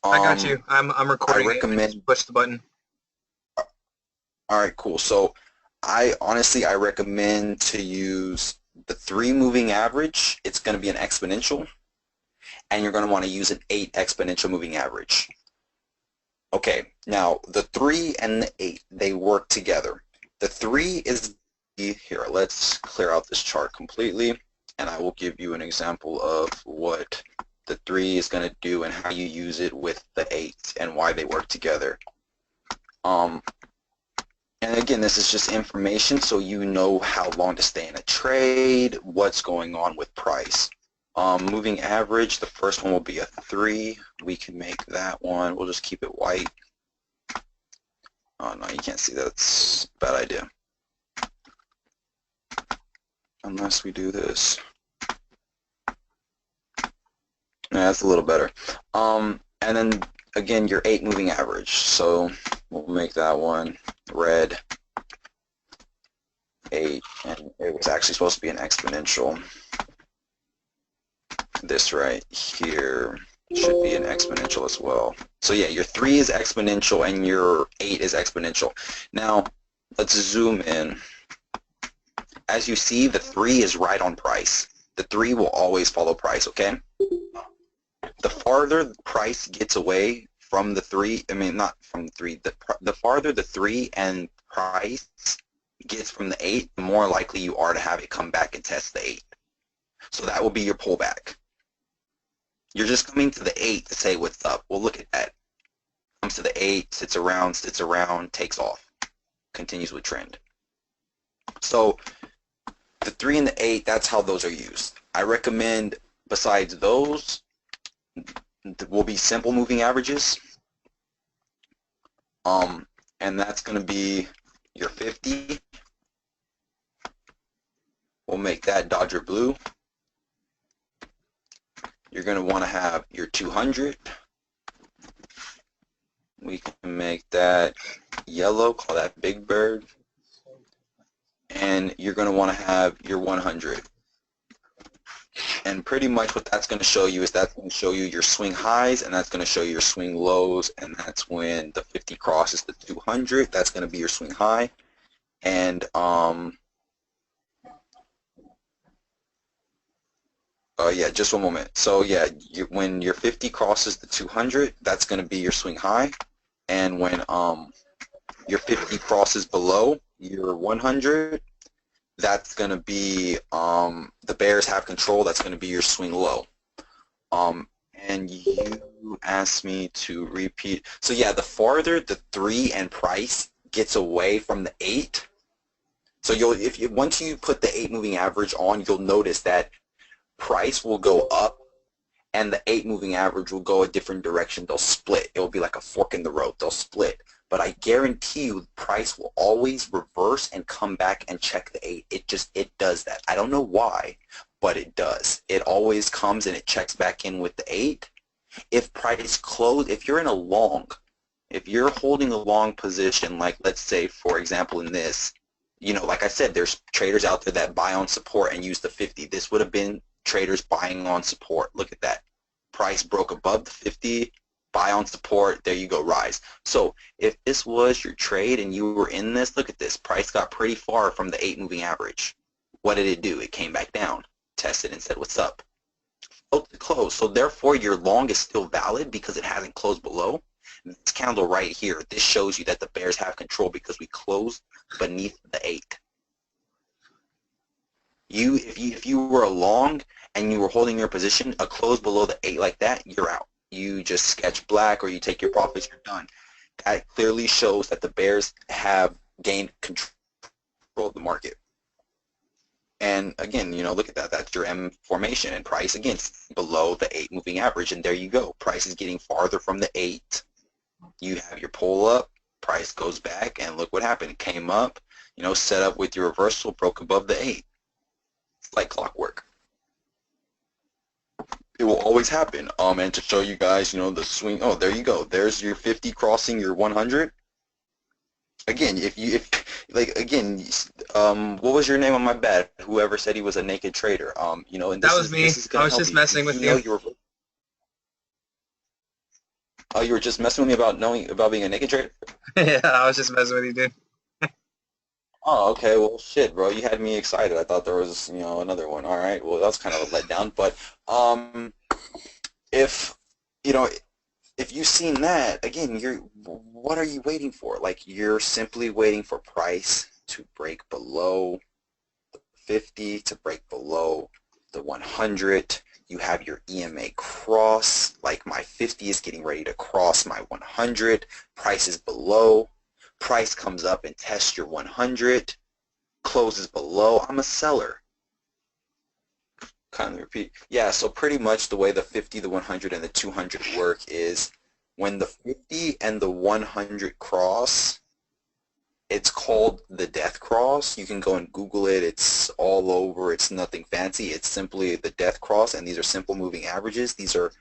I got Um, you. I'm I recording it. I just recommend. push the button. All right, cool. So I recommend to use the three moving average. It's going to be an exponential, and you're going to want to use an 8 exponential moving average. Okay, now the 3 and the 8, they work together. The 3 is here. Let's clear out this chart completely, and I will give you an example of what the 3 is going to do and how you use it with the 8 and why they work together. Um, and again, this is just information so you know how long to stay in a trade, what's going on with price. Moving average, the first one will be a 3. We can make that one. We'll just keep it white. Oh, no, you can't see that. That's a bad idea. Unless we do this. Yeah, that's a little better. And then, again, your 8 moving average. So we'll make that one red. 8, and it was actually supposed to be an exponential. This right here should be an exponential as well. So yeah, your 3 is exponential and your 8 is exponential. Now, let's zoom in. As you see, the 3 is right on price. The 3 will always follow price, okay? The farther the price gets away from the 3, I mean, not from the 3, the farther the 3 and price gets from the 8, the more likely you are to have it come back and test the 8. So that will be your pullback. You're just coming to the 8 to say what's up. Well, look at that. Comes to the 8, sits around, takes off, continues with trend. So the 3 and the 8, that's how those are used. I recommend, besides those, will be simple moving averages. And that's going to be your 50. We'll make that Dodger blue. You're going to want to have your 200. We can make that yellow, call that Big Bird. And you're going to want to have your 100. And pretty much what that's going to show you is that's going to show you your swing highs, and that's going to show you your swing lows, and that's when the 50 crosses the 200. That's going to be your swing high. And yeah, just one moment. So yeah, when your 50 crosses the 200, that's going to be your swing high. And when your 50 crosses below your 100, that's going to be the bears have control. That's going to be your swing low. And you asked me to repeat. So yeah, the farther the 3 and price gets away from the 8, so once you put the 8 moving average on, you'll notice that price will go up and the 8 moving average will go a different direction. They'll split. It will be like a fork in the road. They'll split. But I guarantee you price will always reverse and come back and check the 8. It does that. I don't know why, but it does. It always comes and it checks back in with the 8. If price close, if you're in a long, if you're holding a long position, like let's say, for example, in this, like I said, there's traders out there that buy on support and use the 50. This would have been traders buying on support. Look at that. Price broke above the 50, buy on support, there you go, rise. So if this was your trade and you were in this, look at this. Price got pretty far from the 8 moving average. What did it do? It came back down, tested and said, what's up? Close. So therefore your long is still valid because it hasn't closed below. This candle right here, this shows you that the bears have control because we closed beneath the 8. If you were a long and you were holding your position, a close below the 8 like that, you're out. You just sketch black or you take your profits, you're done. That clearly shows that the bears have gained control of the market. And again, look at that. That's your M formation, and price again below the 8 moving average, and there you go. Price is getting farther from the 8. You have your pull up, price goes back, and look what happened. It came up, set up with your reversal, broke above the 8. It's like clockwork. It will always happen. And to show you guys, the swing. Oh, there you go. There's your 50 crossing your 100. Again, what was your name on my bad? Whoever said he was a naked trader. And That this was is me. this is I gonna was help just you. messing If with you know you. your Oh, you were just messing with me about knowing about being a naked trader? Yeah, I was just messing with you, dude. Oh, okay. Well, shit, bro. You had me excited. I thought there was, another one. All right. Well, that's kind of a letdown. But if you know, if you've seen that, again, what are you waiting for? Like, you're simply waiting for price to break below 50, to break below the 100. You have your EMA cross, like my 50 is getting ready to cross my 100. Price is below. Price comes up and tests your 100. Closes below. I'm a seller. Kindly repeat. Yeah, so pretty much the way the 50, the 100, and the 200 work is when the 50 and the 100 cross, it's called the death cross. You can go and Google it. It's all over. It's nothing fancy. It's simply the death cross, and these are simple moving averages. These are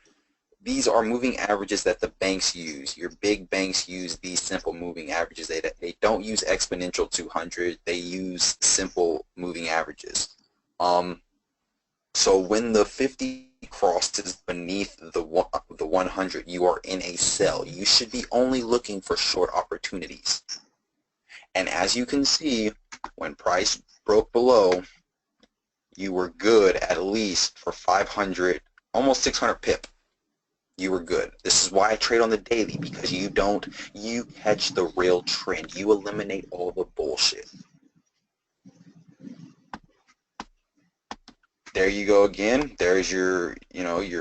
moving averages that the banks use. Your big banks use these simple moving averages. They don't use exponential 200. They use simple moving averages. So when the 50 crosses beneath the 100, you are in a sell. You should be only looking for short opportunities. And as you can see, when price broke below, you were good at least for 500, almost 600 pip. You were good. This is why I trade on the daily, because you catch the real trend. You eliminate all the bullshit. There you go again. There's your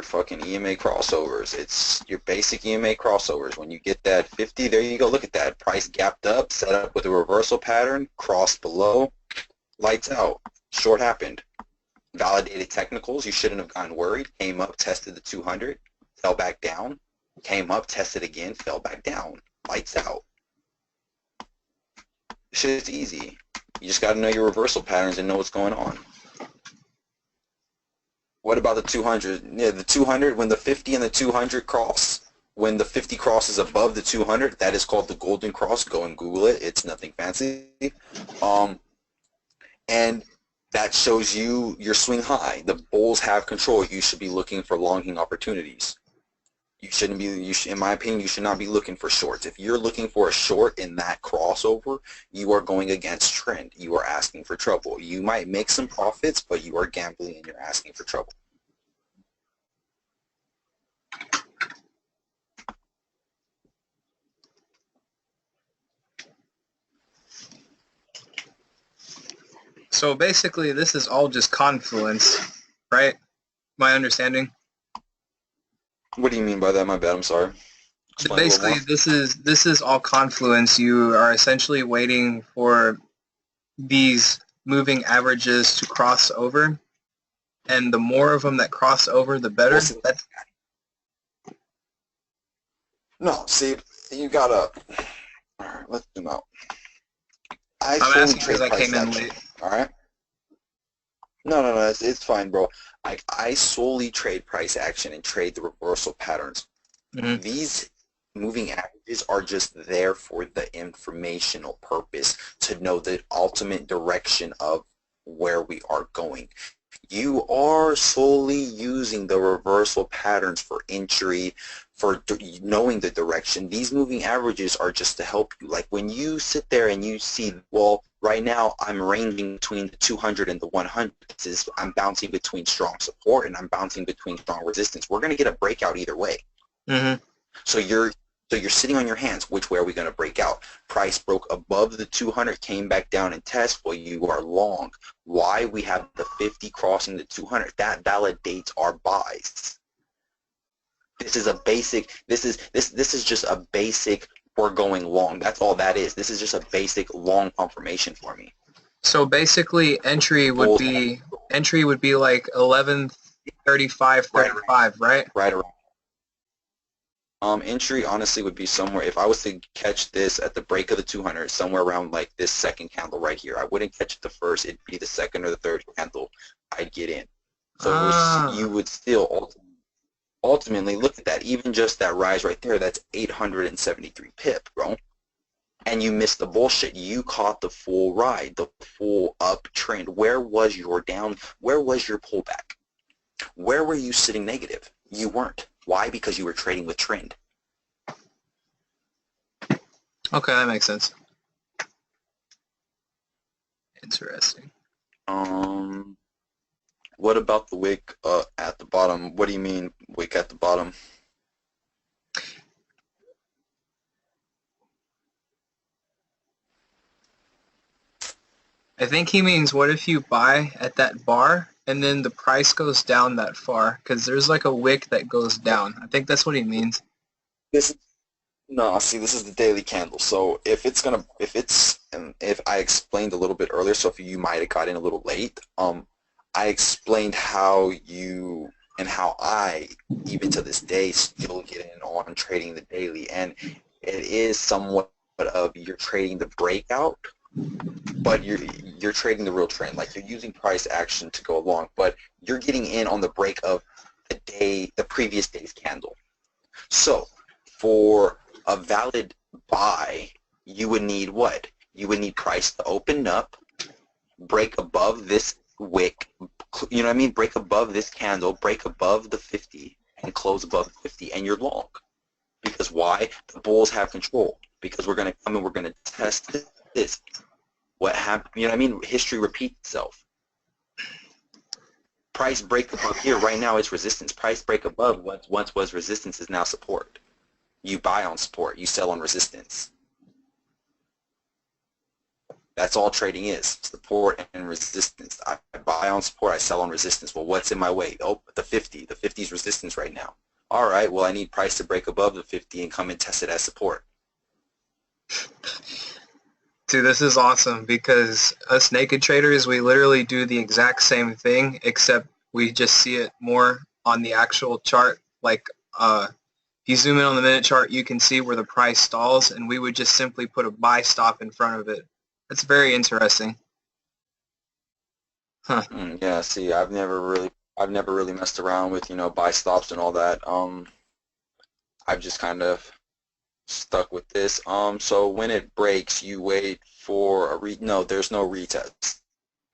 fucking EMA crossovers. It's your basic EMA crossovers. When you get that 50, there you go. Look at that. Price gapped up, set up with a reversal pattern, crossed below, lights out. Short happened. Validated technicals. You shouldn't have gotten worried. Came up, tested the 200, fell back down. Came up, tested again, fell back down. Lights out. Shit's easy. You just got to know your reversal patterns and know what's going on. What about the 200? Yeah, the 200, when the 50 and the 200 cross, when the 50 crosses above the 200, that is called the golden cross. Go and Google it. It's nothing fancy. And that shows you your swing high. The bulls have control. You should be looking for longing opportunities. You shouldn't be, in my opinion, you should not be looking for shorts. If you're looking for a short in that crossover, you are going against trend. You are asking for trouble. You might make some profits, but you are gambling and you're asking for trouble. So basically, this is all just confluence, right? My understanding. What do you mean by that? My bad. I'm sorry. Explain a little Basically, more. this is all confluence. You are essentially waiting for these moving averages to cross over, and the more of them that cross over, the better. Well, see, no, see, you gotta. All right, let's zoom out. I I'm solely asking because trade I came price in action. late. All right. No, it's fine, bro. I solely trade price action and trade the reversal patterns. Mm-hmm. These moving averages are just there for the informational purpose to know the ultimate direction of where we are going. You are solely using the reversal patterns for entry, for knowing the direction. These moving averages are just to help you. Like when you sit there and you see, well, right now I'm ranging between the 200 and the 100. I'm bouncing between strong support and I'm bouncing between strong resistance. We're going to get a breakout either way. Mm-hmm. So you're sitting on your hands. Which way are we going to break out? Price broke above the 200, came back down and test. Well, you are long. Why? We have the 50 crossing the 200. That validates our buys. This is a basic. This is just a basic. We're going long. That's all that is. This is just a basic long confirmation for me. So basically, entry would Bulls be like 11:35:35, right? right around. Entry honestly would be somewhere, if I was to catch this at the break of the 200, somewhere around like this second candle right here. I wouldn't catch it the first, it'd be the second or the third candle I'd get in. So you would still ultimately look at that. Even just that rise right there, that's 873 pip, bro. And you missed the bullshit. You caught the full ride, the full uptrend. Where was your pullback? Where were you sitting negative? You weren't. Why? Because you were trading with trend. Okay, that makes sense. Interesting. What about the wick at the bottom? What do you mean wick at the bottom? I think he means what if you buy at that bar and then the price goes down that far? Because there's like a wick that goes down. I think that's what he means. This No, see, this is the daily candle. So if I explained a little bit earlier, so if you might have got in a little late, I explained how you and how I, even to this day, still get in on trading the daily, and it is somewhat of you're trading the breakout, but you're trading the real trend. Like you're using price action to go along, but you're getting in on the break of the previous day's candle. So for a valid buy, you would need what? You would need price to open up, break above this wick, you know what I mean? Break above this candle, break above the 50, and close above the 50, and you're long. Because why? The bulls have control. Because we're going to come and we're going to test this. What happened? You know what I mean? History repeats itself. Price break above here right now is resistance. Price break above what once was resistance is now support. You buy on support. You sell on resistance. That's all trading is, support and resistance. I buy on support, I sell on resistance. Well, what's in my way? Oh, the 50. The 50 is resistance right now. All right, well, I need price to break above the 50 and come and test it as support. Dude, this is awesome because us naked traders, we literally do the exact same thing, except we just see it more on the actual chart. Like, if you zoom in on the minute chart, you can see where the price stalls, and we would just simply put a buy stop in front of it. That's very interesting. Huh. Yeah, see, I've never really messed around with, buy stops and all that. I've just kind of stuck with this. So when it breaks, you wait for no, there's no retest.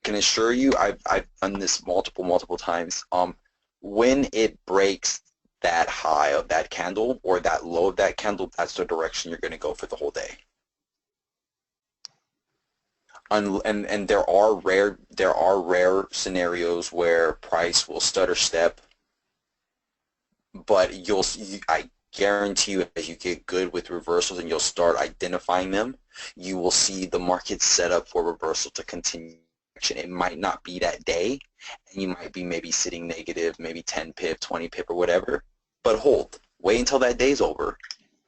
I can assure you, I've done this multiple times. When it breaks that high of that candle or that low of that candle, that's the direction you're going to go for the whole day. And there are rare scenarios where price will stutter step, but I guarantee you, as you get good with reversals and you'll start identifying them, you will see the market set up for reversal to continue. It might not be that day, and you might be maybe sitting negative, maybe 10 pip, 20 pip, or whatever. But hold, wait until that day's over.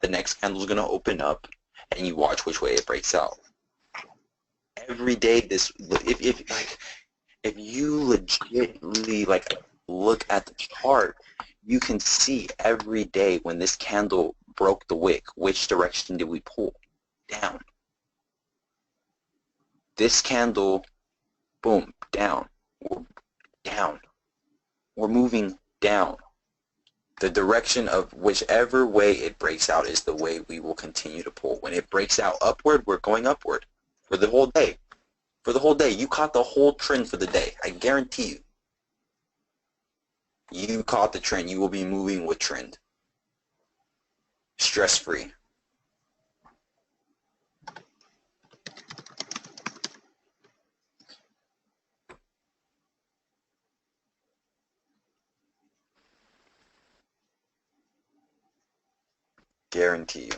The next candle is going to open up, and you watch which way it breaks out. Every day, if you legitimately look at the chart, you can see every day when this candle broke the wick, which direction did we pull? Down. This candle, boom, down. We're down. We're moving down. The direction of whichever way it breaks out is the way we will continue to pull. When it breaks out upward, we're going upward for the whole day. For the whole day. You caught the whole trend for the day. I guarantee you. You caught the trend. You will be moving with trend. Stress-free. Guarantee you.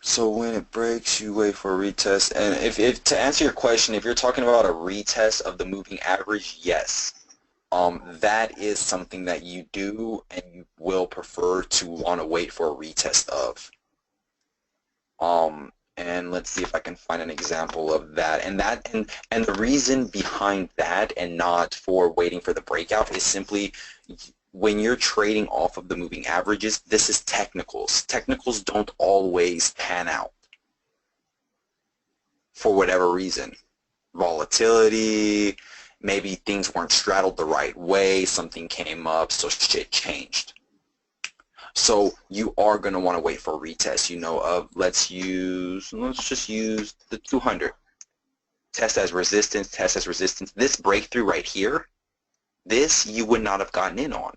So when it breaks, you wait for a retest. And if to answer your question, if you're talking about a retest of the moving average, yes. That is something that you do and you will prefer to want to wait for a retest of. And let's see if I can find an example of that. And the reason behind that and not for waiting for the breakout is simply when you're trading off of the moving averages, this is technicals. Technicals don't always pan out for whatever reason. Volatility, maybe things weren't straddled the right way, something came up, so shit changed. So you are going to want to wait for a retest, let's just use the 200. Test as resistance, test as resistance. This breakthrough right here, this you would not have gotten in on.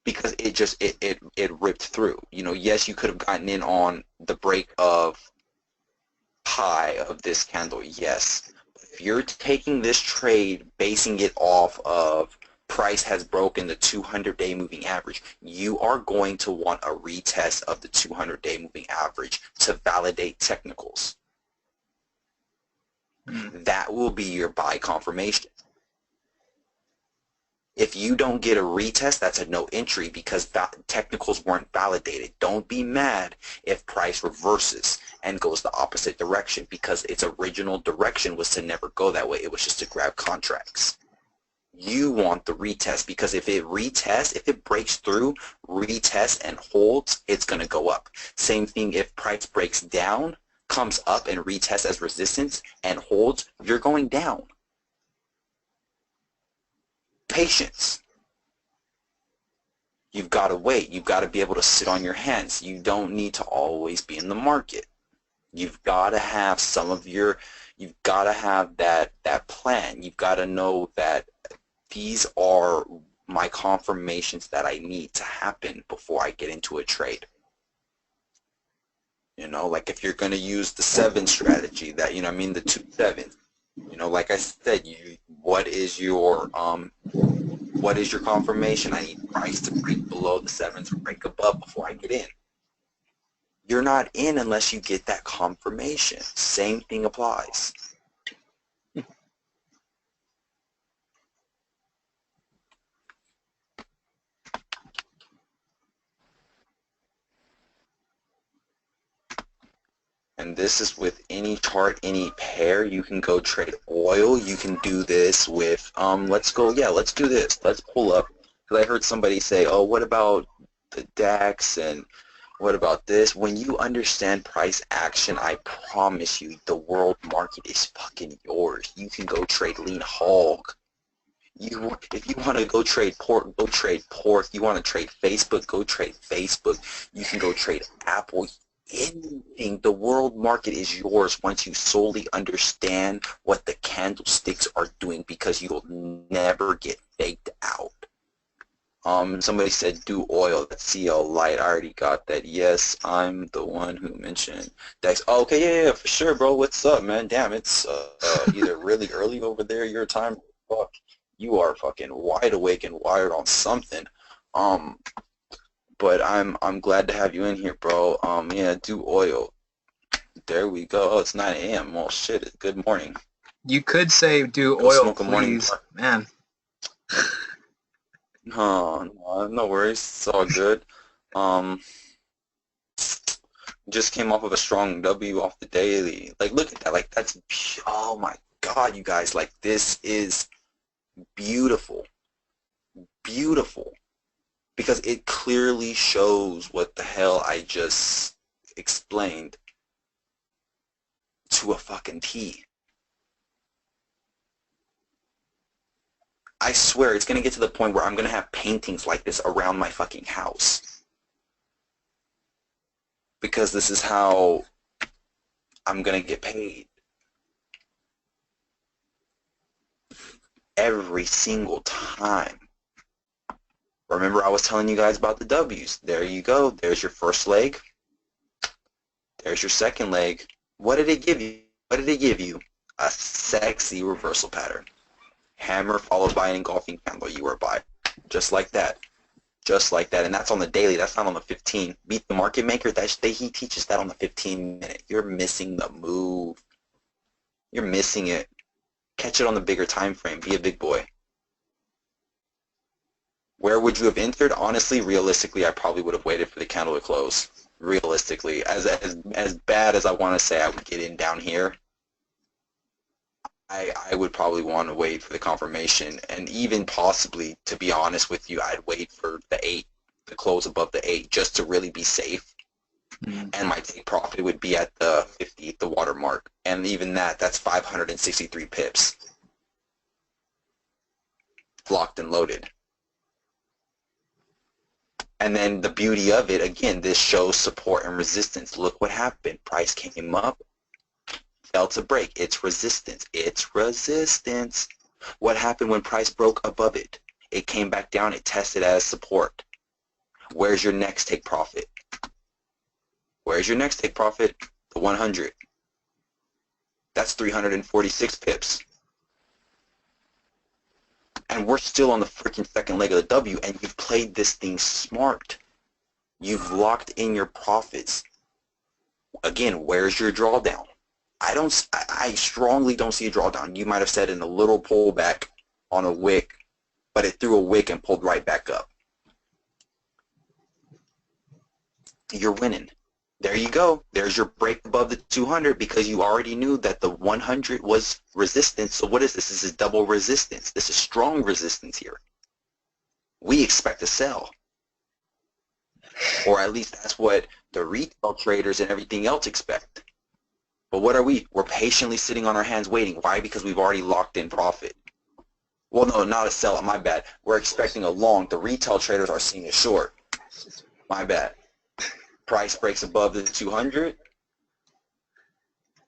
because it ripped through. You know, yes, you could have gotten in on the break of high of this candle, yes. But if you're taking this trade, basing it off of price has broken the 200-day moving average, you are going to want a retest of the 200-day moving average to validate technicals. That will be your buy confirmation. If you don't get a retest, that's a no entry because technicals weren't validated. Don't be mad if price reverses and goes the opposite direction, because its original direction was to never go that way. It was just to grab contracts. You want the retest, because if it retests, if it breaks through, retests and holds, it's going to go up. Same thing if price breaks down, comes up and retests as resistance and holds, you're going down. Patience. You've got to wait. You've got to be able to sit on your hands. You don't need to always be in the market. You've got to have you've got to have that plan. You've got to know that these are my confirmations that I need to happen before I get into a trade. You know, like if you're going to use the 7 strategy, that, you know, I mean the 2 7s. You know, like I said, what is your confirmation? I need price to break below the 7s or break above before I get in. You're not in unless you get that confirmation. Same thing applies. And this is with any chart, any pair. You can go trade oil. You can do this with, let's do this. Let's pull up. Because I heard somebody say, oh, what about the DAX and what about this? When you understand price action, I promise you, the world market is fucking yours. You can go trade lean hog. If you want to go trade pork, go trade pork. You want to trade Facebook, go trade Facebook. You can go trade Apple. Anything. The world market is yours once you solely understand what the candlesticks are doing, because you'll never get faked out. Somebody said do oil. That's CL Light. I already got that. Yes, I'm the one who mentioned Dex. Oh, okay, yeah, for sure, bro. What's up, man? Damn, it's either really early over there your time. Fuck, you are fucking wide awake and wired on something. But I'm glad to have you in here, bro. Yeah, do oil. There we go. Oh, it's 9 a.m. Oh shit! Good morning. You could say do Go oil, smoke a morning please, man. No worries. It's all good. Just came off of a strong W off the daily. Like, look at that. Like, that's, oh my God, you guys. Like, this is beautiful. Beautiful. Because it clearly shows what the hell I just explained to a fucking T. I swear it's going to get to the point where I'm going to have paintings like this around my fucking house. Because this is how I'm going to get paid. Every single time. Remember I was telling you guys about the W's. There you go. There's your first leg. There's your second leg. What did it give you? What did it give you? A sexy reversal pattern. Hammer followed by an engulfing candle. You were by. Just like that. Just like that. And that's on the daily. That's not on the 15. Beat the market maker. He teaches that on the 15-minute. You're missing the move. You're missing it. Catch it on the bigger time frame. Be a big boy. Where would you have entered? Honestly, realistically, I probably would have waited for the candle to close. Realistically, as bad as I want to say I would get in down here, I would probably want to wait for the confirmation, and even possibly, to be honest with you, I'd wait for the 8, the close above the 8, just to really be safe. And my take profit would be at the 50, the watermark, and even that's 563 pips, locked and loaded. And then the beauty of it, again, this shows support and resistance. Look what happened. Price came up, fell to break. It's resistance. It's resistance. What happened when price broke above it? It came back down. It tested as support. Where's your next take profit? Where's your next take profit? The 100. That's 346 pips. And we're still on the freaking second leg of the W, and you've played this thing smart. You've locked in your profits. Again, where's your drawdown? I strongly don't see a drawdown. You might have said in a little pullback on a wick, but it threw a wick and pulled right back up. You're winning. There you go. There's your break above the 200 because you already knew that the 100 was resistance. So what is this? This is double resistance. This is strong resistance here. We expect to sell. Or at least that's what the retail traders and everything else expect. But what are we? We're patiently sitting on our hands waiting. Why? Because we've already locked in profit. Well, no, not a sell. My bad. We're expecting a long. The retail traders are seeing a short. My bad. Price breaks above the 200,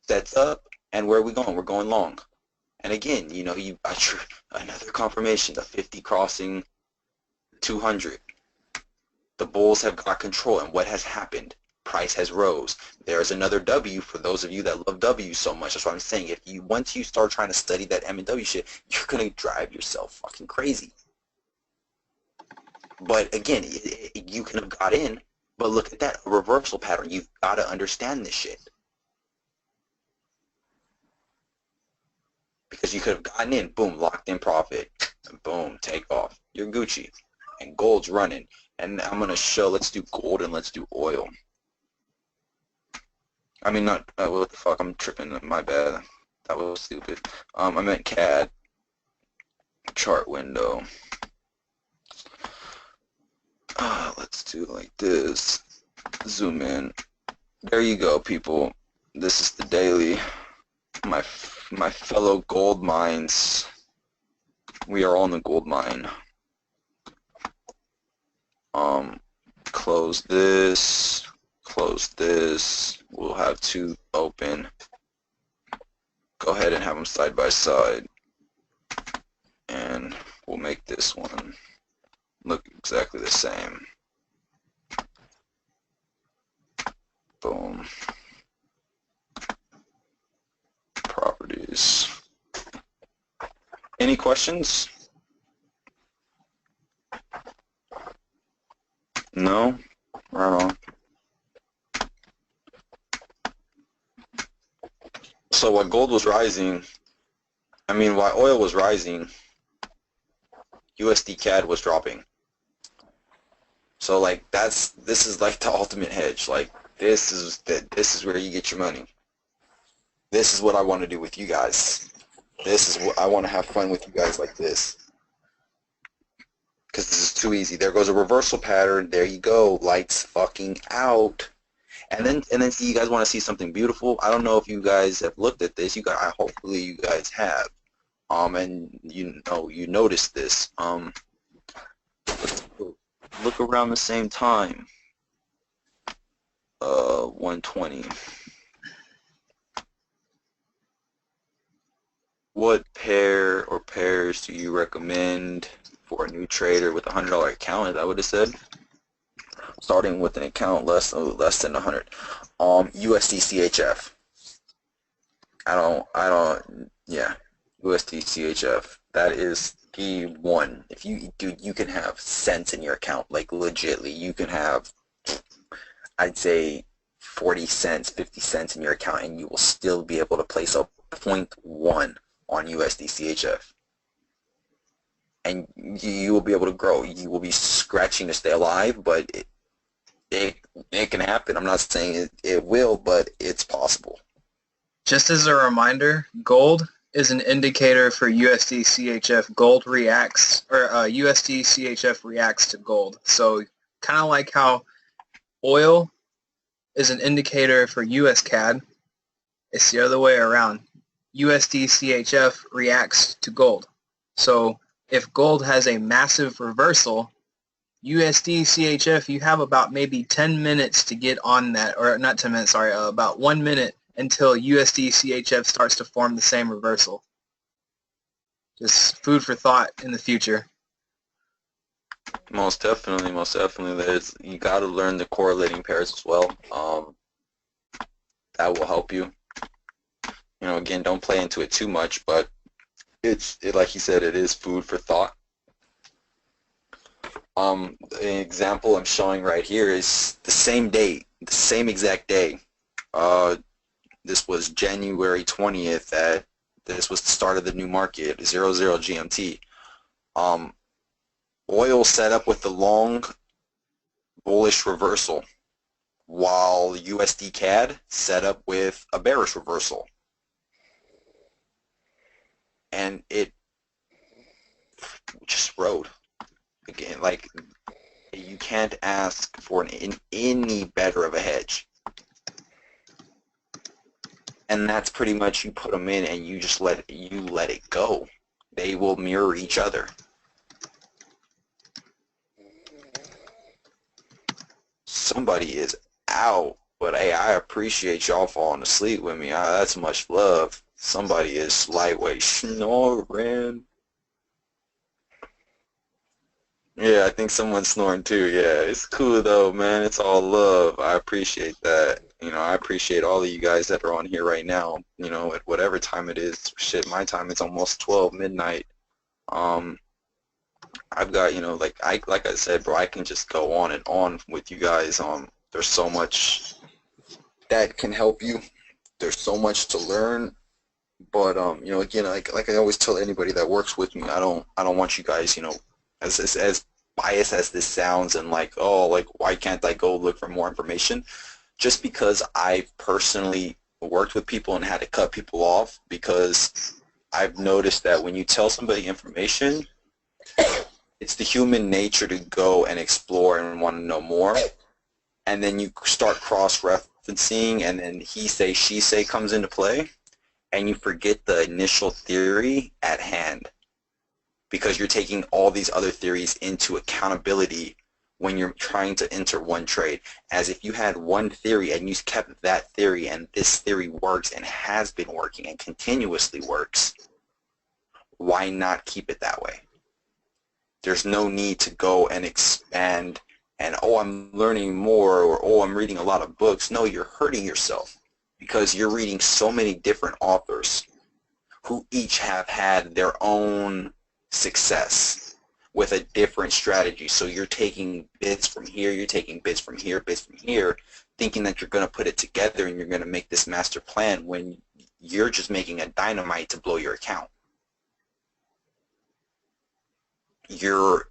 sets up, and where are we going? We're going long. And again, you know, another confirmation, the 50 crossing 200. The bulls have got control, and what has happened? Price has rose. There's another W for those of you that love W so much. That's what I'm saying. Once you start trying to study that M and W shit, you're gonna drive yourself fucking crazy. But again, you can have got in. But look at that, a reversal pattern. You've got to understand this shit. Because you could have gotten in, boom, locked in profit, and boom, take off. You're Gucci. And gold's running. And I'm going to show, let's do gold and let's do oil. I mean, not, what the fuck, I'm tripping, my bad. That was stupid. I meant CAD. Chart window. Let's do it like this. Zoom in. There you go, people. This is the daily. My fellow gold mines. We are on the gold mine. Close this. Close this. We'll have two open. Go ahead and have them side by side. And we'll make this one look exactly the same. Boom. Properties. Any questions? No? Right on. So while gold was rising, while oil was rising, USD CAD was dropping. So like this is like the ultimate hedge. Like this is where you get your money. This is what I want to do with you guys. This is what I want to have fun with you guys like this. Because this is too easy. There goes a reversal pattern. There you go. Lights fucking out. And then see, you guys want to see something beautiful. I don't know if you guys have looked at this. Hopefully you guys have. And you noticed this. Look around the same time. 120. What pair or pairs do you recommend for a new trader with a $100 account? As I would have said, starting with an account less than 100. USD CHF. Yeah, USD CHF. That is the one. If you can have cents in your account, like legitly, you can have, I'd say, 40 cents, 50 cents in your account, and you will still be able to place a 0.1 on USD CHF. And you will be able to grow. You will be scratching to stay alive, but it can happen. I'm not saying it will, but it's possible. Just as a reminder, gold is an indicator for USD CHF. Gold reacts, or USD CHF reacts to gold. So kind of like how oil is an indicator for US CAD, it's the other way around. USD CHF reacts to gold. So if gold has a massive reversal, USD CHF, you have about maybe 10 minutes to get on that, or not 10 minutes, sorry, about 1 minute until USD CHF starts to form the same reversal. Just food for thought in the future. Most definitely, most definitely. You got to learn the correlating pairs as well. That will help you. You know, again, don't play into it too much, but like you said, it is food for thought. An example I'm showing right here is the same date, the same exact day. This was January 20th. This was the start of the new market, 00 GMT. Oil set up with the long bullish reversal, while USD CAD set up with a bearish reversal. And it just rode. Again, like, you can't ask for any better of a hedge. And that's pretty much, you put them in and you just let it go. They will mirror each other. Somebody is out, but hey, I appreciate y'all falling asleep with me. That's much love. Somebody is lightweight snoring. Yeah, I think someone's snoring too. Yeah, it's cool though, man. It's all love. I appreciate that. You know, I appreciate all of you guys that are on here right now. You know, at whatever time it is. Shit, my time is almost 12 midnight. I've got, you know, like I said, bro, I can just go on and on with you guys. There's so much that can help you. There's so much to learn. But you know, again, like I always tell anybody that works with me, I don't want you guys, you know, as biased as this sounds, and like, oh, like, why can't I go look for more information? Just because I've personally worked with people and had to cut people off, because I've noticed that when you tell somebody information, it's the human nature to go and explore and want to know more, and then you start cross-referencing, and then he say, she say comes into play, and you forget the initial theory at hand, because you're taking all these other theories into accountability when you're trying to enter one trade. As if you had one theory and you kept that theory, and this theory works and has been working and continuously works, why not keep it that way? There's no need to go and expand and, oh, I'm learning more, or, oh, I'm reading a lot of books. No, you're hurting yourself, because you're reading so many different authors who each have had their own success with a different strategy. So you're taking bits from here, you're taking bits from here, bits from here, thinking that you're going to put it together and you're going to make this master plan, when you're just making a dynamite to blow your account. Your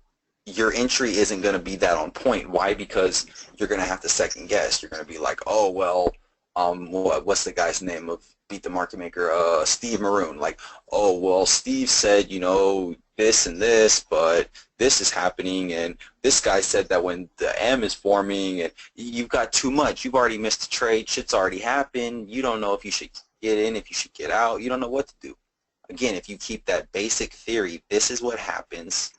entry isn't going to be that on point. Why? Because you're going to have to second guess. You're going to be like, oh, well, what's the guy's name of Beat the Market Maker? Steve Maroon. Like, oh, well, Steve said, you know, this and this, but this is happening, and this guy said that when the M is forming, and you've got too much. You've already missed the trade. Shit's already happened. You don't know if you should get in, if you should get out. You don't know what to do. Again, if you keep that basic theory, this is what happens.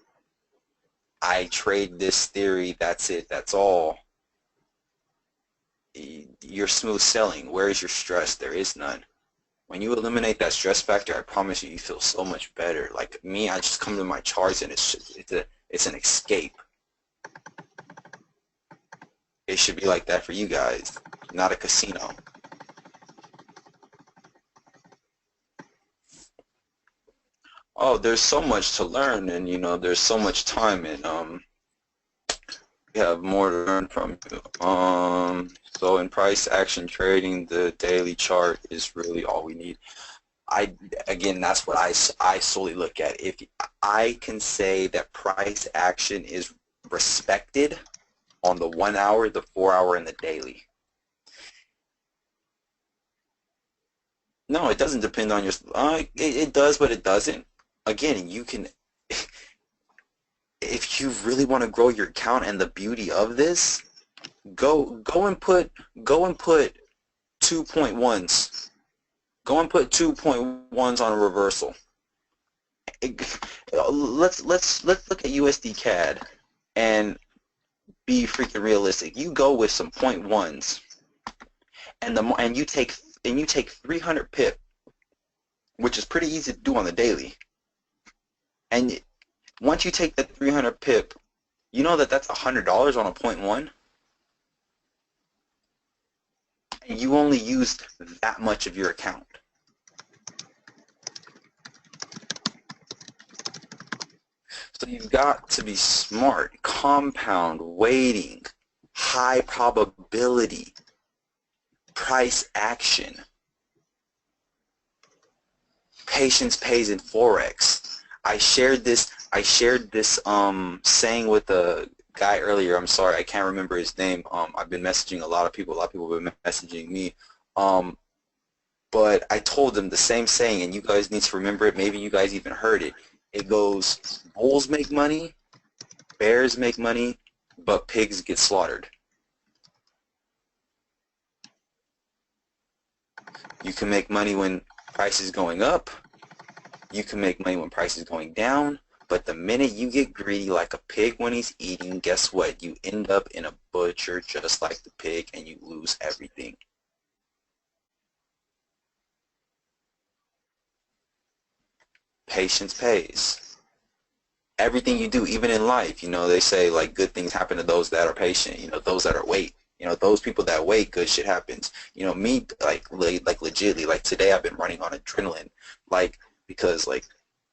I trade this theory, that's it, that's all. You're smooth selling. Where is your stress? There is none. When you eliminate that stress factor, I promise you, you feel so much better. Like me, I just come to my charts and it's an escape. It should be like that for you guys, not a casino. Oh, there's so much to learn, and you know, there's so much time, and we have more to learn from you. So in price action trading, the daily chart is really all we need. Again, that's what I solely look at. If I can say that price action is respected on the 1 hour, the 4 hour, and the daily. No, it doesn't depend on your. It does, but it doesn't. Again, you can. If you really want to grow your account, and the beauty of this, go and put 2.1s. Go and put 2.1s on a reversal. Let's look at USD CAD and be freaking realistic. You go with some 0.1s, and you take 300 pip, which is pretty easy to do on the daily. And once you take that 300 pip, You know that that's $100 on a point one? And you only used that much of your account. So you've got to be smart, compound, weighting, high probability, price action. Patience pays in Forex. I shared this saying with a guy earlier. I'm sorry, I can't remember his name. I've been messaging a lot of people have been messaging me. But I told them the same saying, and you guys need to remember it. Maybe you guys even heard it. It goes, bulls make money, bears make money, but pigs get slaughtered. You can make money when price is going up. You can make money when price is going down. But the minute you get greedy like a pig when he's eating, guess what? You end up in a butcher just like the pig, and you lose everything. Patience pays. Everything you do, even in life, they say like good things happen to those that are patient, those that are wait. Those people that wait, good shit happens. Me, like legitly, like today I've been running on adrenaline, because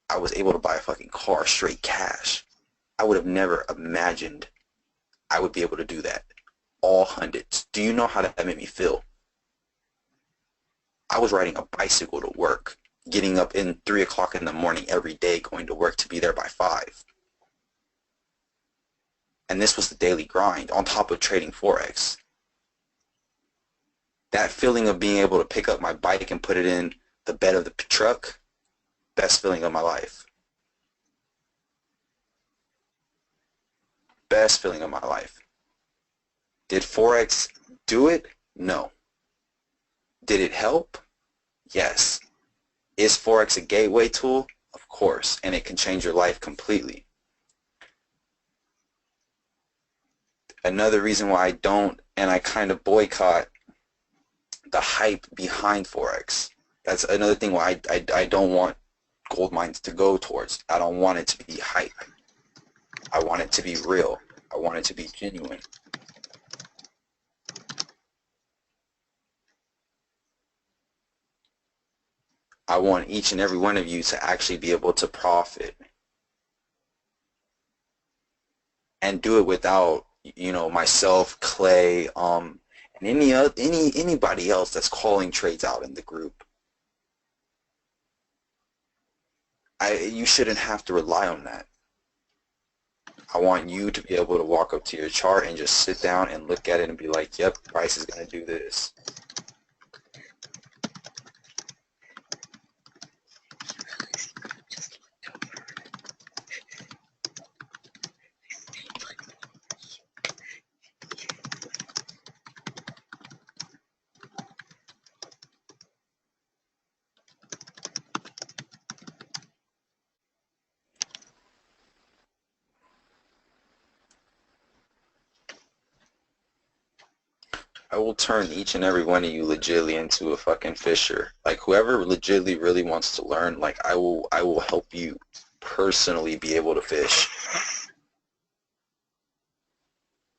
I was able to buy a fucking car straight cash. I would have never imagined I would be able to do that. All hundreds. Do you know how that made me feel? I was riding a bicycle to work, getting up in 3 o'clock in the morning every day, going to work to be there by 5. And this was the daily grind on top of trading Forex. That feeling of being able to pick up my bike and put it in the bed of the truck, best feeling of my life. Best feeling of my life. Did Forex do it? No. Did it help? Yes. Is Forex a gateway tool? Of course, and it can change your life completely. Another reason why I don't, and I kind of boycott the hype behind Forex. That's another thing why I don't want gold mines to go towards. I don't want it to be hype. I want it to be real. I want it to be genuine. I want each and every one of you to actually be able to profit and do it without, myself, Clay, and anybody else that's calling trades out in the group. You shouldn't have to rely on that. I want you to be able to walk up to your chart and just sit down and look at it and be like, yep, price is going to do this. I will turn each and every one of you legitly into a fucking fisher. Like whoever legitly really wants to learn, like I will help you personally be able to fish.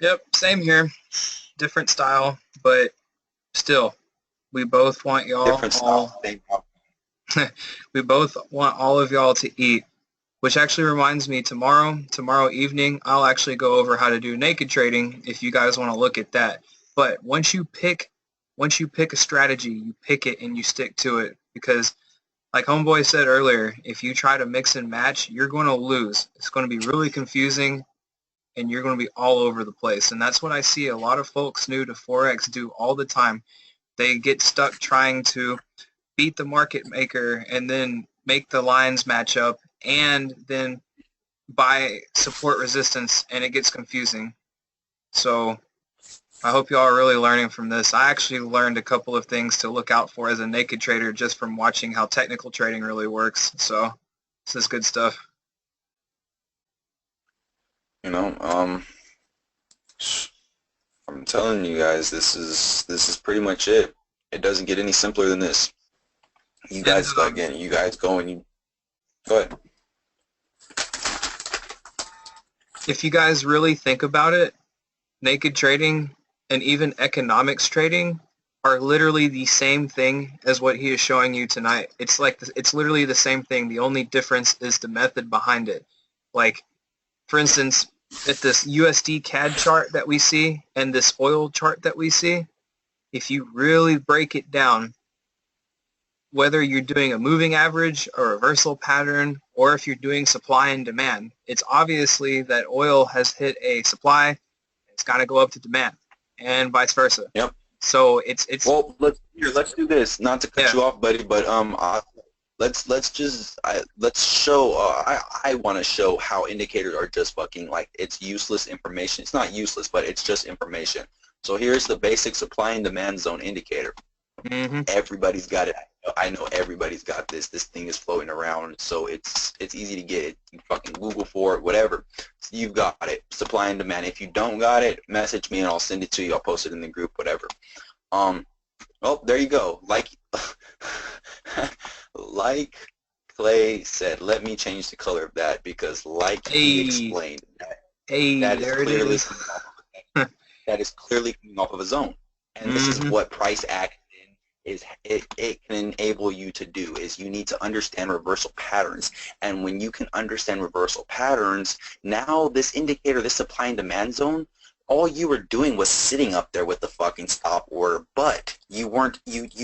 Yep, same here. Different style, but still, we both want y'all Different style, same problem. We both want all of y'all to eat, which actually reminds me, tomorrow evening, I'll actually go over how to do naked trading if you guys want to look at that. But once you pick a strategy, you pick it and you stick to it, because like Homeboy said earlier, if you try to mix and match, you're going to lose. It's going to be really confusing and you're going to be all over the place. And that's what I see a lot of folks new to Forex do all the time. They get stuck trying to beat the market maker and then make the lines match up and then buy support resistance, and it gets confusing. So I hope y'all are really learning from this. I actually learned a couple of things to look out for as a naked trader just from watching how technical trading really works. So this is good stuff. I'm telling you guys, this is pretty much it. It doesn't get any simpler than this. You guys, again, you guys go and you go ahead. if you guys really think about it, naked trading and even economics trading are literally the same thing as what he is showing you tonight. It's like it's literally the same thing. The only difference is the method behind it. Like, for instance, at this USD CAD chart that we see and this oil chart that we see, if you really break it down, whether you're doing a moving average, a reversal pattern, or if you're doing supply and demand, it's obviously that oil has hit a supply, it's got to go up to demand, and vice versa. Yep. So it's Well, let's do this. Not to cut you off, buddy, but let's show. I want to show how indicators are just fucking like it's useless information. It's not useless, but it's just information. So here's the basic supply and demand zone indicator. Mm-hmm. Everybody's got it. I know everybody's got this. This thing is floating around, so it's easy to get it. You fucking Google for it, whatever. So you've got it. Supply and demand. If you don't got it, message me and I'll send it to you. I'll post it in the group, whatever. Well, there you go. Like Clay said, let me change the color of that because like he explained, that is clearly that is clearly coming off of a zone. And this is what price action is. It can enable you to do is you need to understand reversal patterns. And when you can understand reversal patterns, now this indicator, this supply and demand zone, all you were doing was sitting up there with the fucking stop order, but you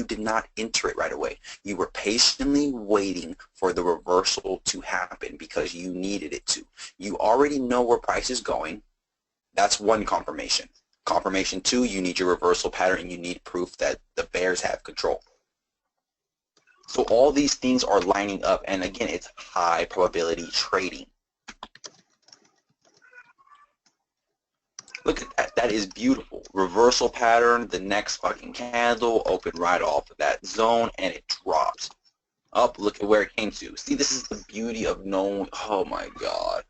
did not enter it right away. You were patiently waiting for the reversal to happen because you needed it to. You already know where price is going. That's one confirmation. Confirmation 2, you need your reversal pattern and you need proof that the bears have control. So all these things are lining up, and again, it's high probability trading. Look at that. That is beautiful. Reversal pattern, the next fucking candle, open right off of that zone, and it drops. Up, look at where it came to. See, this is the beauty of knowing. Oh my god.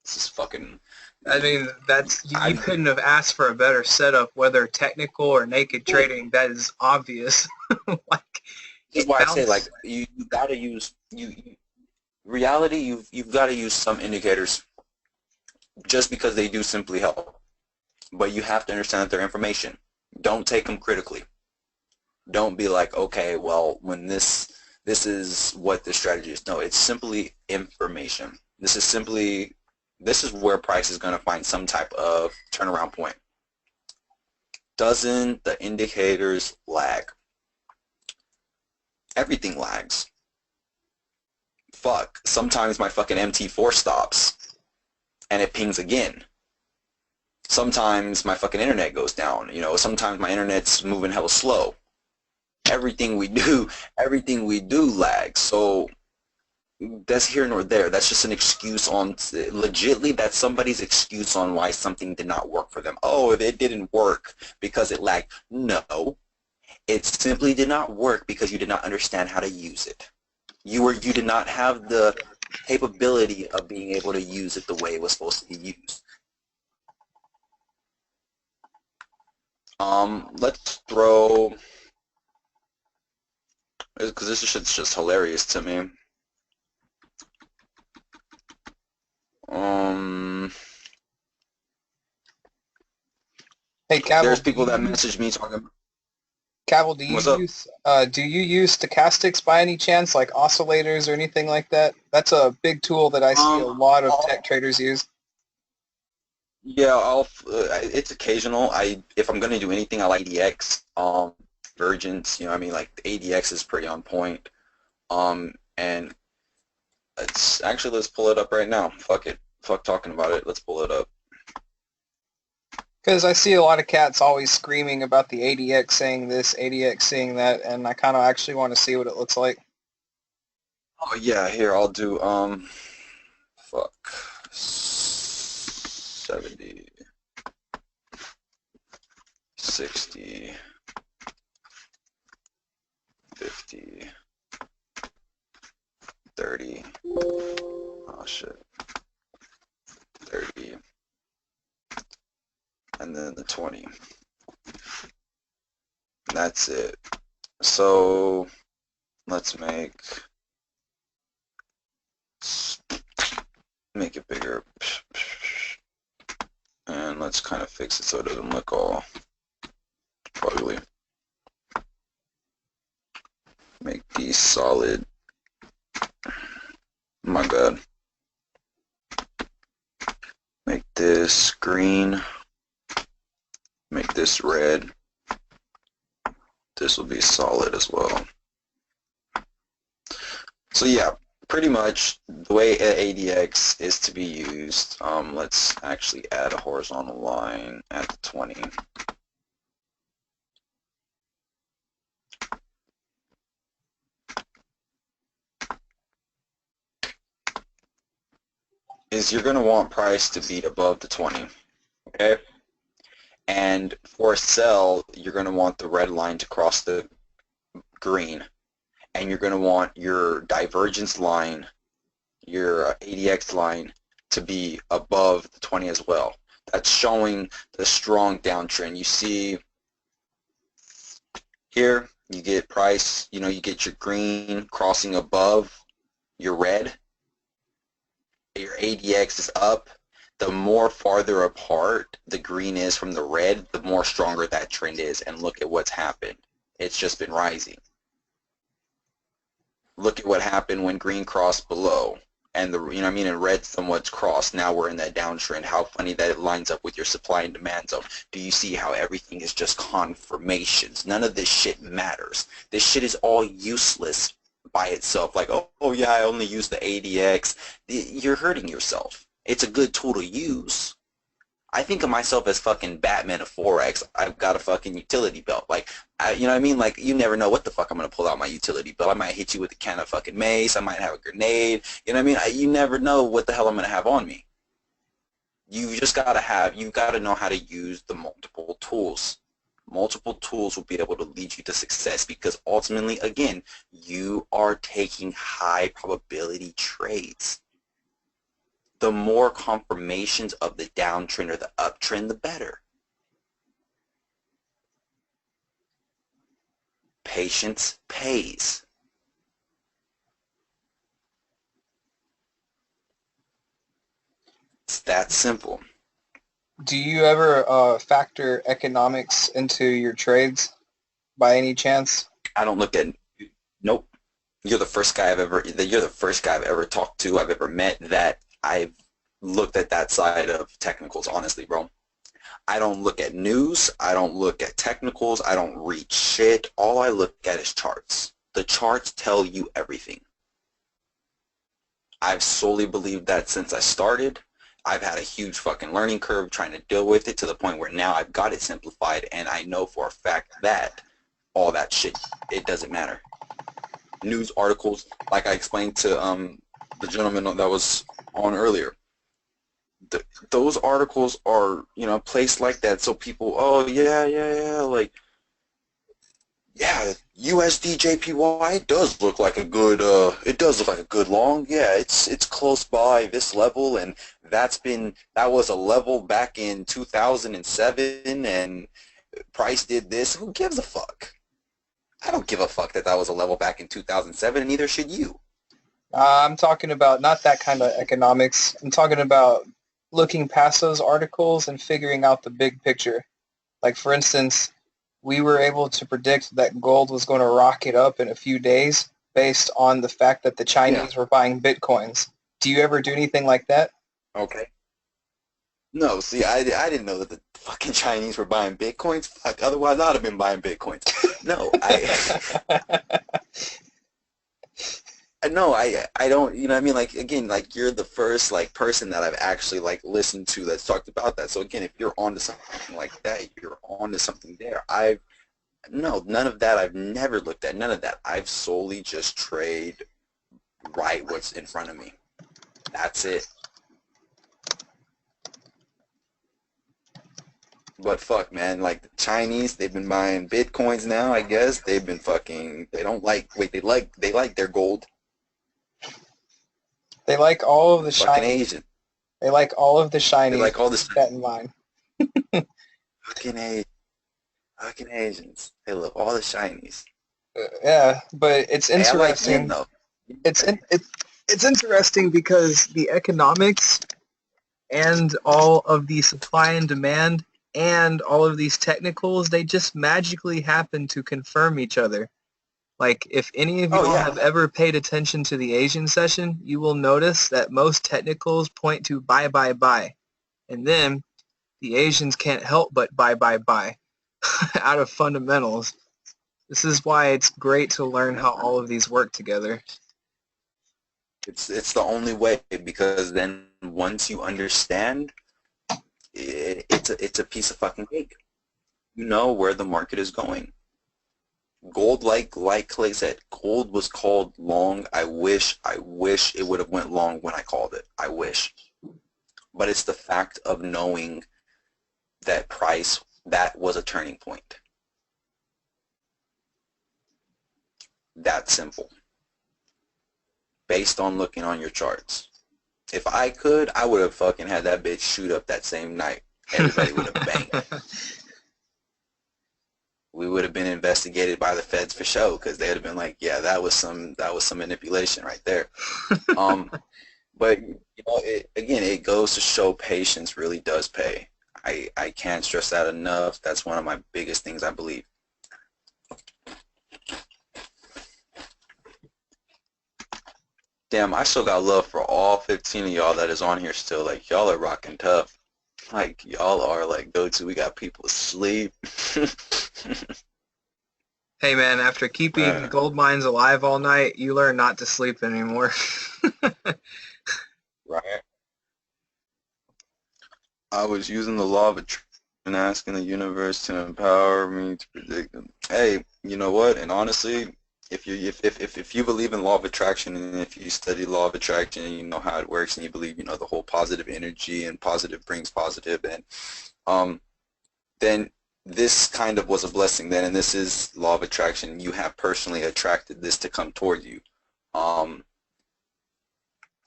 This is fucking... I mean, that's you couldn't have asked for a better setup, whether technical or naked trading. That is obvious. Like, this is why I say, like, you gotta use reality. You've got to use some indicators just because they do simply help, but you have to understand that they're information. Don't take them critically. Don't be like, okay, well, when this is what the strategy is. No, it's simply information. This is where price is going to find some type of turnaround point. Doesn't the indicators lag? Everything lags. Fuck. Sometimes my fucking MT4 stops and it pings again. Sometimes my fucking internet goes down. You know, sometimes my internet's moving hella slow. Everything we do lags. So that's here nor there. That's just an excuse on, legitly, that's somebody's excuse on why something did not work for them. Oh, it didn't work because it lagged. No, it simply did not work because you did not understand how to use it. You did not have the capability of being able to use it the way it was supposed to be used. Let's throw, because this shit's just hilarious to me. Hey, Cavell, there's people that message me talking. Cavell, do you use stochastics by any chance, like oscillators or anything like that? That's a big tool that I see a lot of tech traders use. Yeah, it's occasional. If I'm gonna do anything, I like ADX, Virgins. You know, I mean, like the ADX is pretty on point. And let's pull it up right now. Fuck it. Fuck talking about it. Let's pull it up. Because I see a lot of cats always screaming about the ADX saying this, ADX saying that, and I kind of actually want to see what it looks like. Oh yeah, here I'll do fuck 70, 60, 50, 30. Oh shit. 30. And then the 20. That's it. So let's make it bigger. then let's kind of fix it so it doesn't look all ugly. Make these solid. My bad. Make this green. Make this red. This will be solid as well. So yeah, pretty much the way ADX is to be used. Let's actually add a horizontal line at the 20. Is you're going to want price to be above the 20, okay? And for a sell, you're going to want the red line to cross the green, and you're going to want your divergence line, your ADX line, to be above the 20 as well. That's showing the strong downtrend. You see here, you get price, you get your green crossing above your red. Your ADX is up. The more farther apart the green is from the red, the more stronger that trend is. And look at what's happened. It's just been rising. Look at what happened when green crossed below, and and red somewhat crossed. Now we're in that downtrend. How funny that it lines up with your supply and demand zone. Do you see how everything is just confirmations? None of this shit matters. This shit is all useless by itself. Like, oh yeah, I only use the ADX. You're hurting yourself. It's a good tool to use. I think of myself as fucking Batman of Forex. I've got a fucking utility belt. Like, you know what I mean? Like, you never know what the fuck I'm going to pull out my utility belt. I might hit you with a can of fucking mace. I might have a grenade. You know what I mean? You never know what the hell I'm going to have on me. You've got to know how to use the multiple tools. Multiple tools will be able to lead you to success, because ultimately, again, you are taking high probability trades. The more confirmations of the downtrend or the uptrend, the better. Patience pays. It's that simple. Do you ever factor economics into your trades by any chance? I don't look at. Nope. You're the first guy I've ever talked to, I've ever met, that I've looked at that side of technicals, honestly, bro. I don't look at news. I don't look at technicals. I don't read shit. All I look at is charts. The charts tell you everything. I've solely believed that since I started. I've had a huge fucking learning curve trying to deal with it, to the point where now I've got it simplified, and I know for a fact that all that shit, it doesn't matter. News articles, like I explained to the gentleman that was on earlier, those articles are, placed like that so people, oh yeah, like, yeah, USD JPY, it does look like a good long. Yeah, it's close by this level, and that was a level back in 2007, and price did this. Who gives a fuck? I don't give a fuck that was a level back in 2007, and neither should you. I'm talking about not that kind of economics. I'm talking about looking past those articles and figuring out the big picture. Like, for instance, we were able to predict that gold was going to rocket up in a few days based on the fact that the Chinese were buying Bitcoins. Do you ever do anything like that? Okay. No, see, I didn't know that the fucking Chinese were buying Bitcoins. Fuck, otherwise I'd have been buying Bitcoins. No, No, I don't, you know what I mean? Like, again, like, you're the first, like, person that I've actually, like, listened to that's talked about that. So, again, if you're onto something like that, you're onto something there. No, none of that. I've never looked at none of that. I've solely just trade right what's in front of me. That's it. But fuck, man, like, the Chinese, they've been buying Bitcoins now, I guess. They've been fucking, they like their gold. They like all of the fucking shiny. Asian. They like all of the shiny. They like all the Keep that in mind. Fucking Asians. They love all the shinies. Yeah, but it's interesting. I like though. It's interesting because the economics and all of the supply and demand and all of these technicals, they just magically happen to confirm each other. Like, if any of Oh y'all yeah. have ever paid attention to the Asian session, you will notice that most technicals point to buy, buy, buy. And then the Asians can't help but buy, buy, buy out of fundamentals. This is why it's great to learn how all of these work together. It's the only way, because then once you understand, it's a piece of fucking cake. You know where the market is going. Gold, like Clay said, gold was called long. I wish it would have went long when I called it. I wish. But it's the fact of knowing that price, that was a turning point. That simple. Based on looking on your charts. If I could, I would have fucking had that bitch shoot up that same night. Everybody would have banged. We would have been investigated by the feds for sure, because they would have been like, yeah, that was some manipulation right there. But you know, again, it goes to show patience really does pay. I can't stress that enough. That's one of my biggest things I believe. Damn, I still got love for all 15 of y'all that is on here still. Like, y'all are rocking tough. Like, y'all are like, go-to, we got people asleep. Hey man, after keeping gold mines alive all night, you learn not to sleep anymore. Right. I was using the law of attraction and asking the universe to empower me to predict them. Hey, you know what? And honestly, if you believe in law of attraction, and if you study law of attraction and you know how it works, and you believe, you know, the whole positive energy and positive brings positive, and then this kind of was a blessing then, and this is law of attraction. You have personally attracted this to come toward you.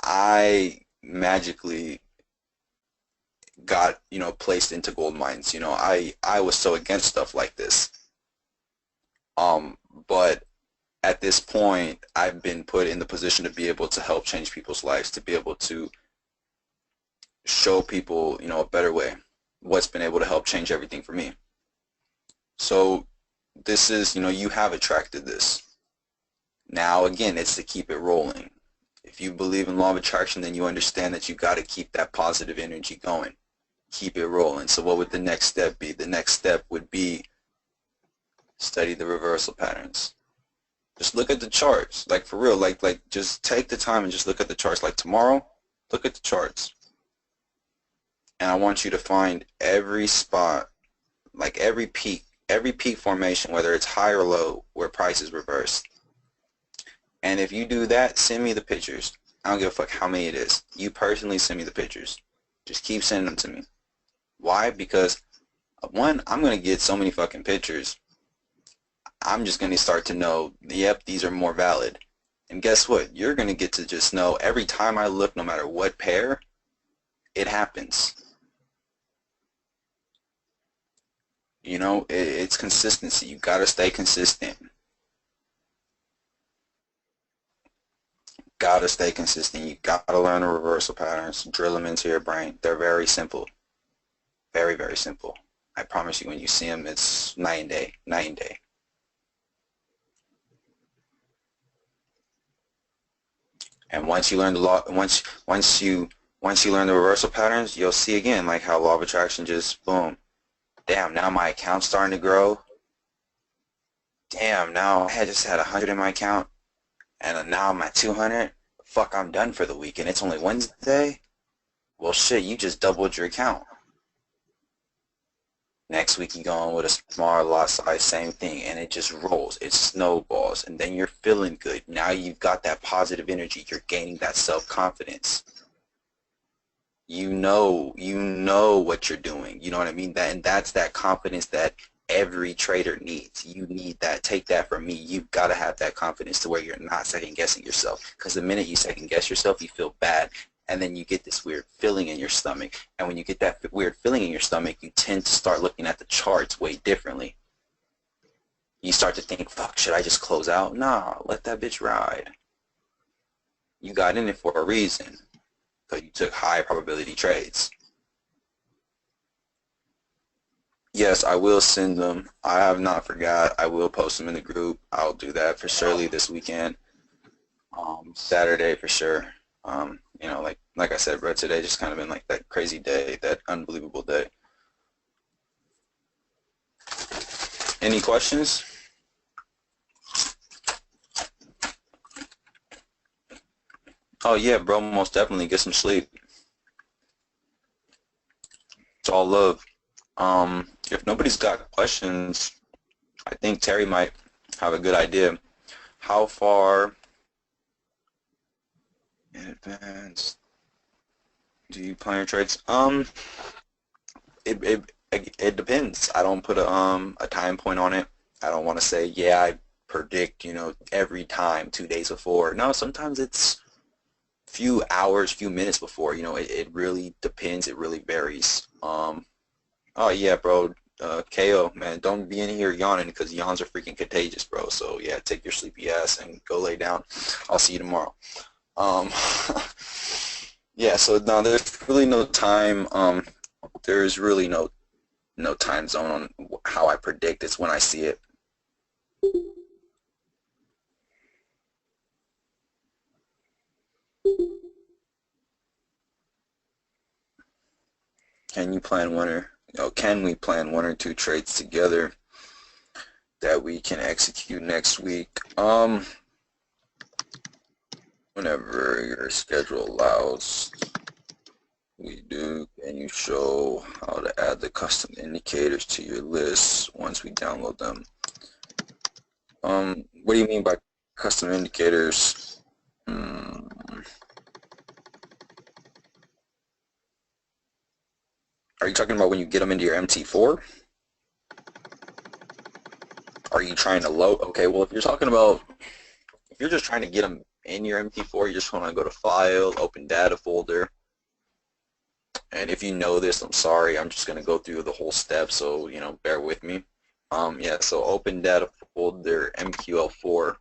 I magically got, you know, placed into gold mines. You know, I was so against stuff like this. But at this point, I've been put in the position to be able to help change people's lives, to be able to show people, you know, a better way. What's been able to help change everything for me. So this is, you know, you have attracted this. Now, again, it's to keep it rolling. If you believe in law of attraction, then you understand that you got to keep that positive energy going. Keep it rolling. So what would the next step be? The next step would be study the reversal patterns. Just look at the charts. Like, for real, like just take the time and just look at the charts. Like tomorrow, look at the charts. And I want you to find every spot, like every peak formation, whether it's high or low, where price is reversed. And if you do that, send me the pictures. I don't give a fuck how many it is. You personally send me the pictures. Just keep sending them to me. Why? Because, one, I'm going to get so many fucking pictures. I'm just going to start to know, yep, these are more valid. And guess what? You're going to get to just know every time I look, no matter what pair, it happens. You know, it's consistency. You got to stay consistent. Got to stay consistent. You got to learn the reversal patterns. Drill them into your brain. They're very simple. Very, very simple. I promise you, when you see them, it's night and day. Night and day. And once you learn the law, once you learn the reversal patterns, you'll see again, like how law of attraction just boom. Damn, now my account's starting to grow. Damn, now I just had 100 in my account, and now I'm at 200. Fuck, I'm done for the week, and it's only Wednesday. Well, shit, you just doubled your account. Next week you go on with a smaller lot size, same thing, and it just rolls. It snowballs, and then you're feeling good. Now you've got that positive energy. You're gaining that self-confidence. You know what you're doing. You know what I mean? And that's that confidence that every trader needs. You need that. Take that from me. You've got to have that confidence to where you're not second-guessing yourself. Because the minute you second-guess yourself, you feel bad. And then you get this weird feeling in your stomach. And when you get that weird feeling in your stomach, you tend to start looking at the charts way differently. You start to think, fuck, should I just close out? Nah, let that bitch ride. You got in it for a reason. Because you took high probability trades. Yes, I will send them. I have not forgot. I will post them in the group. I'll do that for surely this weekend. Saturday for sure. You know, like I said, bro, today just kind of been like that crazy day, that unbelievable day. Any questions? Oh yeah, bro, most definitely get some sleep. It's all love. If nobody's got questions, I think Terry might have a good idea. How far in advance do you plan your trades? It depends. I don't put a time point on it. I don't want to say, yeah, I predict, you know, every time 2 days before. No, sometimes it's few hours, few minutes before. You know, it really depends. It really varies. Oh yeah, bro. KO, man, don't be in here yawning because yawns are freaking contagious, bro. So yeah, take your sleepy ass and go lay down. I'll see you tomorrow. Yeah, so no, there's really no time. There's really no time zone on how I predict. It's when I see it. Can you plan one or can we plan 1 or 2 trades together that we can execute next week? Whenever your schedule allows, we do. Can you show how to add the custom indicators to your list once we download them? What do you mean by custom indicators? Are you talking about when you get them into your MT4? Are you trying to load? Okay, well, if you're just trying to get them in your MT4, you just want to go to File, Open Data Folder. And if you know this, I'm sorry, I'm just going to go through the whole step, so, you know, bear with me. Yeah, so Open Data Folder, MQL4,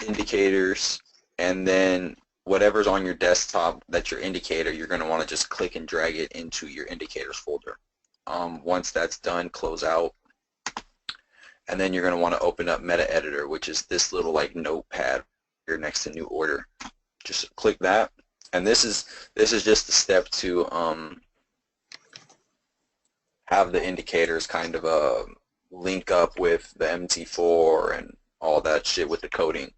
indicators, and then whatever's on your desktop that's your indicator, you're going to want to just click and drag it into your indicators folder. Once that's done, close out, and then you're going to want to open up Meta Editor, which is this little like notepad here next to new order. Just click that, and this is just the step to have the indicators kind of link up with the MT4 and all that shit with the coding.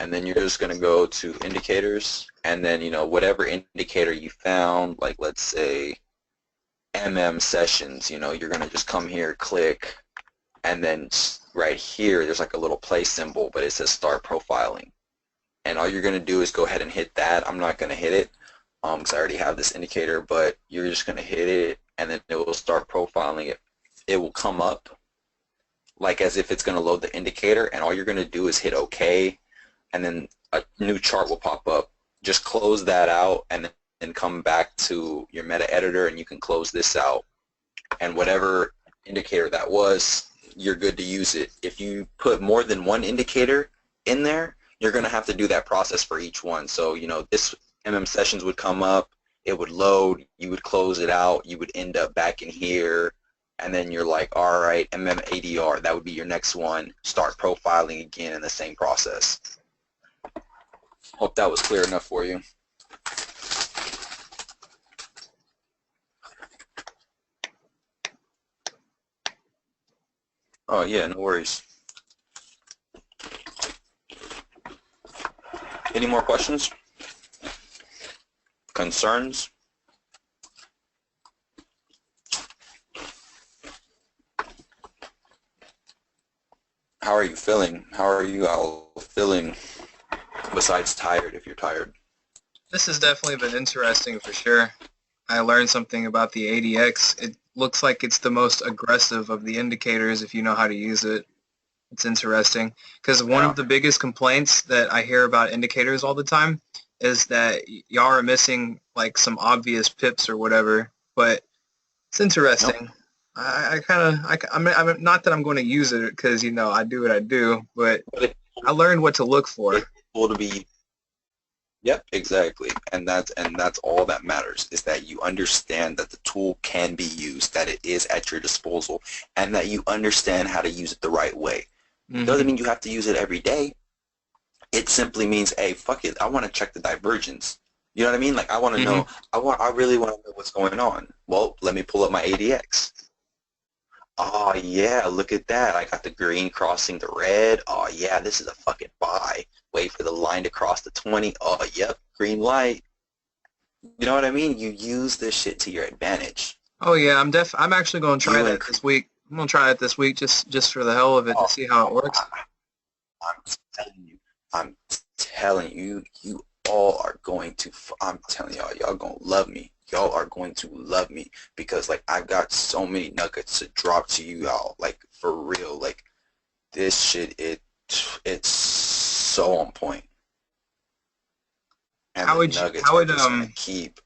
And then you're just going to go to indicators, and then, you know, whatever indicator you found, like let's say sessions, you know, you're going to just come here, click, and then right here there's like a little play symbol, but it says start profiling. And all you're going to do is go ahead and hit that. I'm not going to hit it because I already have this indicator, but you're just going to hit it, and then it will start profiling it. It will come up like as if it's going to load the indicator, and all you're going to do is hit OK, and then a new chart will pop up. Just close that out and then come back to your meta editor, and you can close this out. And whatever indicator that was, you're good to use it. If you put more than one indicator in there, you're going to have to do that process for each one. So, you know, this sessions would come up, it would load, you would close it out, you would end up back in here, and then you're like, all right, ADR, that would be your next one. Start profiling again in the same process. Hope that was clear enough for you. Oh yeah, no worries. Any more questions? Concerns? How are you feeling? How are you all feeling? Besides tired, if you're tired. This has definitely been interesting for sure. I learned something about the ADX. It looks like it's the most aggressive of the indicators if you know how to use it. It's interesting because one of the biggest complaints that I hear about indicators all the time is that y'all are missing like some obvious pips or whatever, but it's interesting. Nope. I'm not that I'm going to use it because, you know, I do what I do, but I learned what to look for. It's cool to be, Yep, exactly. And that's all that matters, is that you understand that the tool can be used, that it is at your disposal, and that you understand how to use it the right way. Hmm. Doesn't mean you have to use it every day. It simply means, hey, fuck it, I want to check the divergence. You know what I mean? Like I want to Hmm. know, I really want to know what's going on. Well, let me pull up my ADX. Oh yeah, look at that. I got the green crossing the red. Oh yeah, this is a fucking buy. Wait for the line to cross the 20. Oh yep, green light. You know what I mean? You use this shit to your advantage. Oh yeah, I'm actually going to try You and that this week. I'm going to try it this week just for the hell of it to oh, see how it oh, works. I'm telling you, I'm telling you, you all are going to. I'm telling y'all gonna love me. Y'all are going to love me because like I got so many nuggets to drop to you all. Like for real, like this shit, it's so on point, and How the would you, nuggets are just gonna keep.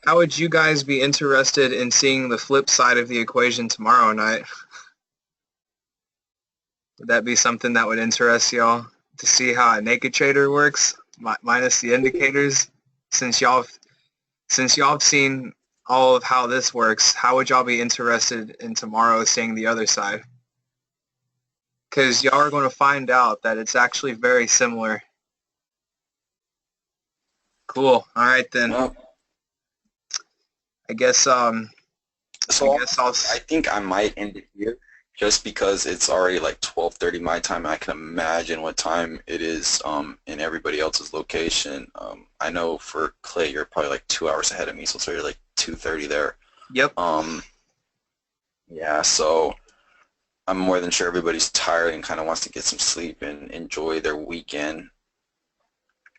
how would you guys be interested in seeing the flip side of the equation tomorrow night? Would that be something that would interest y'all to see how a naked trader works, minus the indicators? Since y'all have seen all of how this works, how would y'all be interested in tomorrow seeing the other side? Because y'all are going to find out that it's actually very similar. Cool. All right then. Well, I guess I so guess I'll. I think I might end it here just because it's already like 12:30 my time. I can imagine what time it is in everybody else's location. I know for Clay, you're probably like 2 hours ahead of me, so it's already like 2:30 there. Yep. Um, yeah, so I'm more than sure everybody's tired and kind of wants to get some sleep and enjoy their weekend.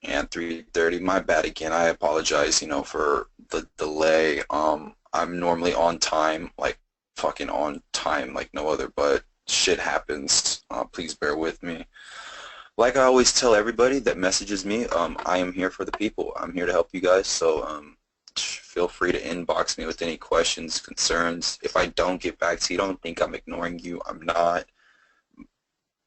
And 3:30, my bad again. I apologize, for the delay. I'm normally on time, like fucking on time, like no other, but shit happens. Please bear with me. Like I always tell everybody that messages me, I am here for the people. I'm here to help you guys, so feel free to inbox me with any questions, concerns. If I don't get back to you, don't think I'm ignoring you. I'm not.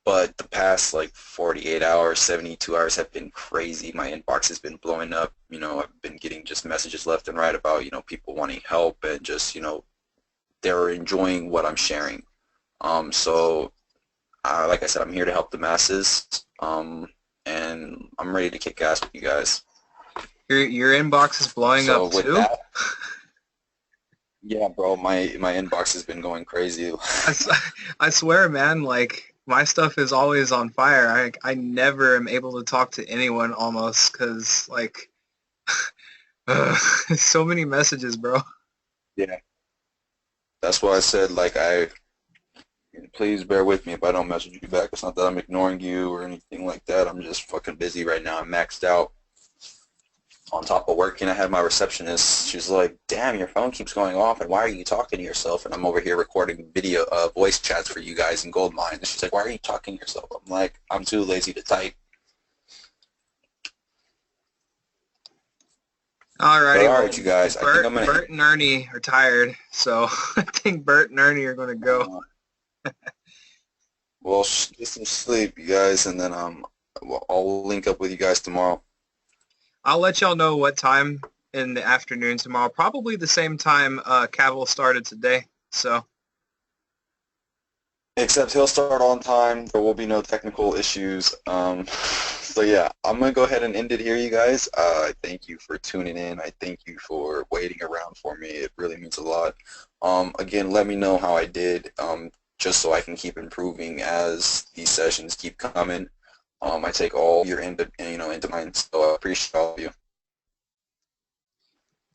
But the past like 48 hours, 72 hours have been crazy. My inbox has been blowing up. I've been getting just messages left and right about, people wanting help and just, they're enjoying what I'm sharing. So, like I said, I'm here to help the masses. And I'm ready to kick ass with you guys. Your inbox is blowing So up with too? that, yeah, bro, my inbox has been going crazy. I swear, man, like my stuff is always on fire. I never am able to talk to anyone almost because like so many messages, bro. Yeah, that's why I said like please bear with me if I don't message you back. It's not that I'm ignoring you or anything like that. I'm just fucking busy right now. I'm maxed out. On top of working, I had my receptionist. She's like, damn, your phone keeps going off, and why are you talking to yourself? And I'm over here recording video, voice chats for you guys in Goldmine. And she's like, why are you talking to yourself? I'm like, I'm too lazy to type. But Alrighty, all well, right, you guys, I think I'm going to Bert and Ernie are tired, so I think Bert and Ernie are gonna go. well, get some sleep, you guys, and then I'll link up with you guys tomorrow. I'll let y'all know what time in the afternoon tomorrow. Probably the same time Cavell started today. So Except he'll start on time. There will be no technical issues. So yeah, I'm gonna go ahead and end it here, you guys. I thank you for tuning in. I thank you for waiting around for me. It really means a lot. Again, let me know how I did, just so I can keep improving as these sessions keep coming. I take all your into mine, so I appreciate all of you.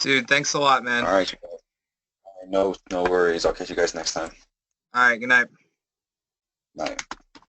dude, thanks a lot, man. All right, you guys. No worries. I'll catch you guys next time. All right, good night. Bye.